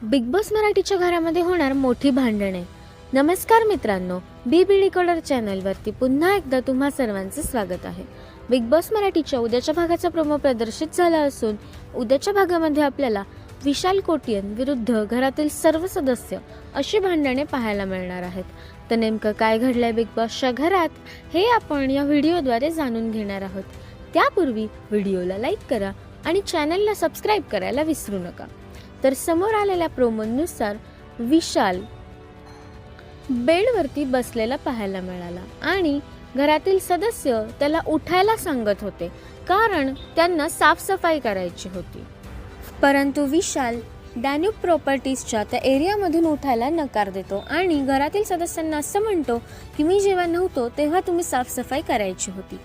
Big boss मराठीच्या घरामध्ये होणार मोठी भांडणे। नमस्कार मित्रांनो, बी डिकोडर चॅनलवरती पुन्हा एकदा तुम्हा सर्वांचे स्वागत आहे। बिग बॉस मराठीच्या उद्याच्या भागाचा प्रोमो प्रदर्शित झाला असून उद्याच्या भागामध्ये आपल्याला विशाल कोटियन विरुद्ध घरातील सर्व सदस्य अशी भांडणे पाहायला मिळणार आहेत। तर नेमकं काय घडलंय बिग बॉसच्या घरात हे आपण या व्हिडिओद्वारे जाणून घेणार आहोत। त्यापूर्वी व्हिडिओला लाईक करा आणि चॅनलला सबस्क्राईब करायला विसरू नका। तर समोर आलेल्या प्रोमोनुसार विशाल बेडवरती बसलेला पाहायला मिळाला आणि घरातील सदस्य त्याला उठायला सांगत होते कारण त्यांना साफसफाई करायची होती। परंतु विशाल डॅन्यूब प्रॉपर्टीजच्या त्या एरियामधून उठायला नकार देतो आणि घरातील सदस्यांना असं म्हणतो की मी जेव्हा नव्हतो तेव्हा तुम्ही साफसफाई करायची होती।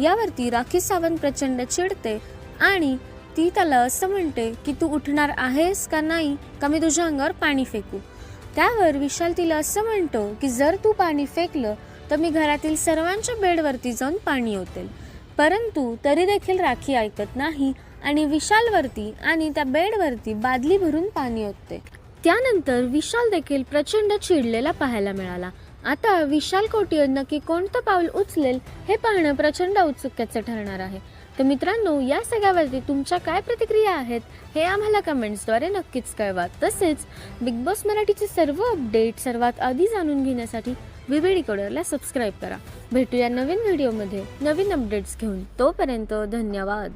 यावरती राखी सावंत प्रचंड चिडते आणि ती त्याला असं म्हणते की तू उठणार आहेस का नाही, का मी तुझ्या अंगावर पाणी फेकू। त्यावर विशाल तिला असं म्हणतो की जर तू पाणी फेकलं तर मी घरातील सर्वांच्या बेडवरती जाऊन पाणी ओतेल। परंतु तरी देखील राखी ऐकत नाही आणि विशालवरती आणि त्या बेडवरती बादली भरून पाणी ओतते। त्यानंतर विशाल देखील प्रचंड चिडलेला पाहायला मिळाला। आता विशाल कोटियन नक्की कोणतं पाऊल उचलेल हे पाहणं प्रचंड उत्सुकतेचे ठरणार आहे। तर मित्रांनो, या सगळ्यावरती तुमच्या काय प्रतिक्रिया आहेत हे आम्हाला कमेंट्सद्वारे नक्कीच कळवा। तसेच बिग बॉस मराठीचे सर्व अपडेट सर्वात आधी जाणून घेण्यासाठी बी डिकोडरला सबस्क्राईब करा। भेटूया नवीन व्हिडिओमध्ये नवीन अपडेट्स घेऊन। तोपर्यंत धन्यवाद।